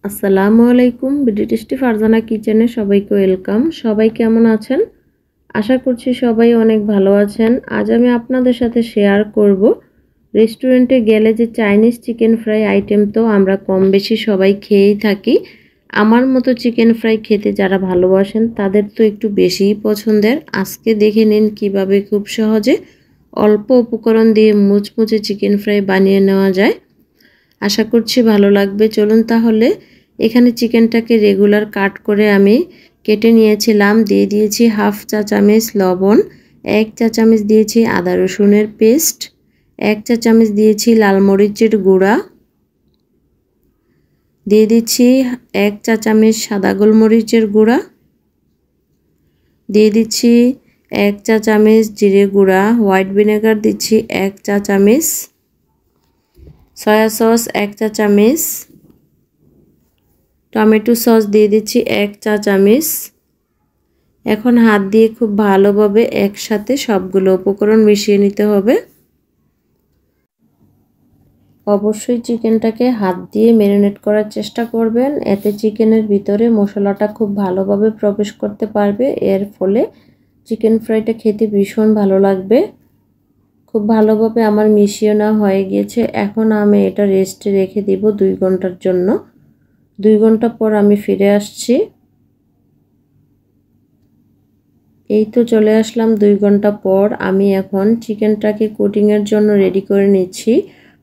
আসসালামু আলাইকুম। BD tasty Farzana কিচেনে সবাইকে ওয়েলকাম। সবাই কেমন আছেন? আশা করছি সবাই অনেক ভালো আছেন। আজ আমি আপনাদের সাথে শেয়ার করব রেস্টুরেন্টে গেলে যে চাইনিজ চিকেন ফ্রাই আইটেম তো আমরা কম বেশি সবাই খেয়েই থাকি। আমার মতো চিকেন ফ্রাই খেতে যারা ভালোবাসেন তাদের তো একটু বেশিই পছন্দের। আজকে দেখে নিন কিভাবে খুব সহজে অল্প উপকরণ দিয়ে মুচমুচে চিকেন ফ্রাই বানিয়ে নেওয়া যায়। আশা করছি ভালো লাগবে। চলুন তাহলে এখানে চিকেনটাকে রেগুলার কাট করে আমি কেটে নিয়েছিলাম। দিয়ে দিয়েছি হাফ চা চামচ লবণ, 1 চা চামচ দিয়েছি আদা রসুনের পেস্ট, 1 চা চামচ দিয়েছি লাল মরিচের গুঁড়া, দিয়ে দিচ্ছি 1 চা চামচ সাদা গোলমরিচের গুঁড়া, দিয়ে দিচ্ছি 1 চা চামচ জিরে গুঁড়া, হোয়াইট ভিনেগার দিচ্ছি 1 চা চামচ, সয়া সস 1 চা চামচ, টমেটো সস দিয়ে দিচ্ছি 1 চা চামচ। এখন হাত দিয়ে খুব ভালোভাবে একসাথে সবগুলো উপকরণ মিশিয়ে নিতে হবে। অবশ্যই চিকেনটাকে হাত দিয়ে ম্যারিনেট করার চেষ্টা করবেন, এতে চিকেনের ভিতরে মশলাটা খুব ভালোভাবে প্রবেশ করতে পারবে। এর ফলে চিকেন ফ্রাইটা খেতে ভীষণ ভালো লাগবে। খুব ভালোভাবে আমার মিশিয়ে নেওয়া হয়ে গিয়েছে। এখন আমি এটা রেস্টে রেখে দিব 2 ঘন্টার জন্য। 2 ঘন্টা পর আমি ফিরে আসছি। এই তো চলে আসলাম 2 ঘন্টা পর। আমি এখন চিকেনটাকে কোটিংয়ের জন্য রেডি করে নিচ্ছি।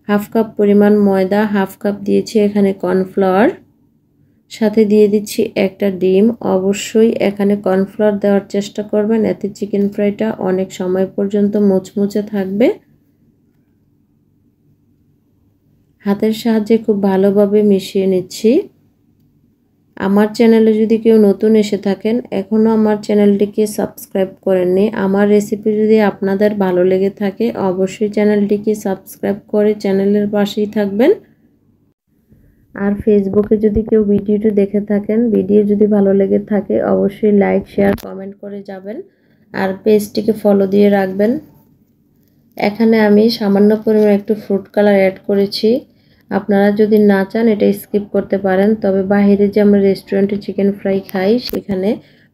হাফ কাপ পরিমাণ ময়দা, হাফ কাপ দিয়েছি এখানে কর্নফ্লাওয়ার, সাথে দিয়ে দিচ্ছি একটা ডিম। অবশ্যই এখানে কর্নফ্লাওয়ার দেওয়ার চেষ্টা করবেন, এতে চিকেন ফ্রাইটা অনেক সময় পর্যন্ত মুচমুচে থাকবে। হাতের সাহায্যে খুব ভালোভাবে মিশিয়ে নিচ্ছি। আমার চ্যানেলে যদি কেউ নতুন এসে থাকেন, এখনও আমার চ্যানেলটিকে সাবস্ক্রাইব করেননি, আমার রেসিপি যদি আপনাদের ভালো লেগে থাকে অবশ্যই চ্যানেলটিকে সাবস্ক্রাইব করে চ্যানেলের পাশেই থাকবেন। আর ফেসবুকে যদি কেউ ভিডিওটি দেখে থাকেন, ভিডিও যদি ভালো লেগে থাকে অবশ্যই লাইক শেয়ার কমেন্ট করে যাবেন আর পেজটিকে ফলো দিয়ে রাখবেন। এখানে আমি সামান্য পরিমাণে একটু ফ্রুট কালার অ্যাড করেছি। আপনারা যদি না চান এটা স্কিপ করতে পারেন, তবে বাইরে যে আমরা রেস্টুরেন্টে চিকেন ফ্রাই খাই সেখানে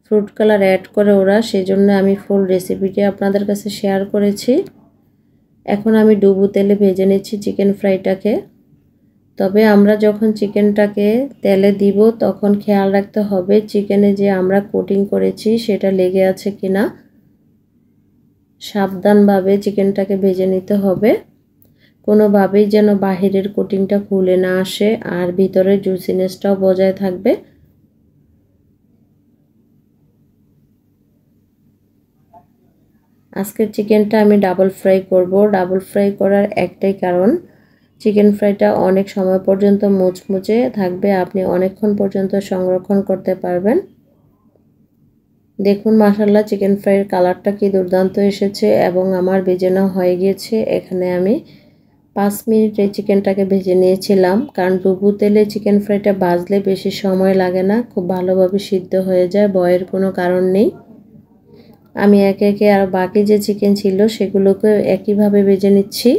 ফ্রুট কালার অ্যাড করে ওরা, সেজন্য আমি ফুল রেসিপিটি আপনাদের কাছে শেয়ার করেছি। এখন আমি ডুবো তেলে ভেজে নিচ্ছি চিকেন ফ্রাইটাকে। তবে আমরা যখন চিকেনটাকে তেলে দিব তখন খেয়াল রাখতে হবে চিকেনে যে আমরা কোটিং করেছি সেটা লেগে আছে কিনা। সাবধানভাবে চিকেনটাকে ভেজে নিতে হবে, কোনোভাবেই যেন বাহিরের কোটিংটা খুলে না আসে আর ভিতরের জুসিনেসটাও বজায় থাকবে। আজকের চিকেনটা আমি ডাবল ফ্রাই করব। ডাবল ফ্রাই করার একটাই কারণ, চিকেন ফ্রাইটা অনেক সময় পর্যন্ত মুচমুচে থাকবে, আপনি অনেকক্ষণ পর্যন্ত সংরক্ষণ করতে পারবেন। দেখুন মাশাআল্লাহ চিকেন ফ্রাইয়ের কালারটা কি দুর্দান্ত এসেছে এবং আমার ভেজে নেওয়া হয়ে গিয়েছে। এখানে আমি 5 মিনিট এই চিকেনটাকে ভেজে নিয়েছিলাম, কারণ ডুবো তেলে চিকেন ফ্রাইটা ভাজলে বেশি সময় লাগে না, খুব ভালোভাবে সিদ্ধ হয়ে যায়, ভয়ের কোনো কারণ নেই। আমি একে একে আর বাকি যে চিকেন ছিল সেগুলোকে একইভাবে ভেজে নিচ্ছি।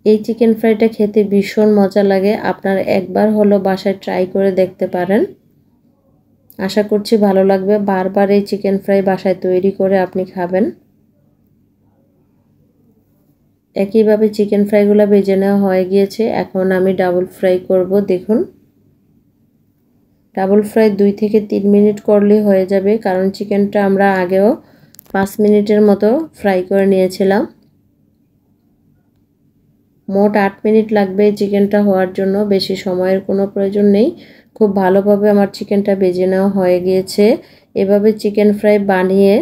এই চিকেন ফ্রাইটা খেতে ভীষণ মজা লাগে, আপনারা একবার হলো বাসায় ট্রাই করে দেখতে পারেন। আশা করছি ভালো লাগবে, বারবার এই চিকেন ফ্রাই বাসায় তৈরি করে আপনি খাবেন। একইভাবে চিকেন ফ্রাইগুলো ভেজে নেওয়া হয়ে গিয়েছে। এখন আমি ডাবল ফ্রাই করব। দেখুন ডাবল ফ্রাই 2 থেকে 3 মিনিট করলেই হয়ে যাবে, কারণ চিকেনটা আমরা আগেও 5 মিনিটের মতো ফ্রাই করে নিয়েছিলাম। মোট 8 মিনিট লাগবে এই চিকেনটা হওয়ার জন্য, বেশি সময়ের কোনো প্রয়োজন নেই। খুব ভালোভাবে আমার চিকেনটা ভেজে নেওয়া হয়ে গিয়েছে। এভাবে চিকেন ফ্রাই বানিয়ে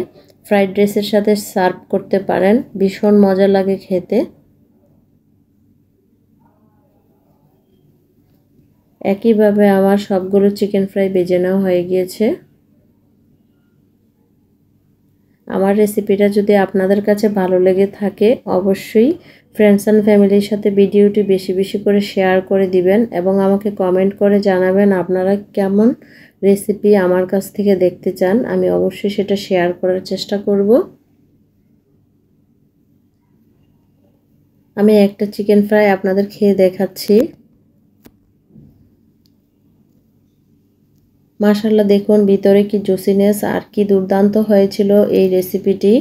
ফ্রাইড রাইসের সাথে সার্ভ করতে পারেন, ভীষণ মজা লাগে খেতে। একইভাবে আমার সবগুলো চিকেন ফ্রাই ভেজে নেওয়া হয়ে গিয়েছে। আমার রেসিপিটা যদি আপনাদের কাছে ভালো লেগে থাকে অবশ্যই ফ্রেন্ডস অ্যান্ড ফ্যামিলির সাথে ভিডিওটি বেশি বেশি করে শেয়ার করে দিবেন এবং আমাকে কমেন্ট করে জানাবেন আপনারা কেমন রেসিপি আমার কাছ থেকে দেখতে চান, আমি অবশ্যই সেটা শেয়ার করার চেষ্টা করব। আমি একটা চিকেন ফ্রাই আপনাদের খেয়ে দেখাচ্ছি। মাশাআল্লাহ, দেখুন ভিতরে কি জুসিনেস আর কি দুর্দান্ত হয়েছিল এই রেসিপিটি।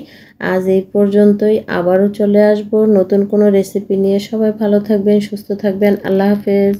আজ এই পর্যন্তই, আবারও চলে আসব নতুন কোনো রেসিপি নিয়ে। সবাই ভালো থাকবেন, সুস্থ থাকবেন। আল্লাহ হাফেজ।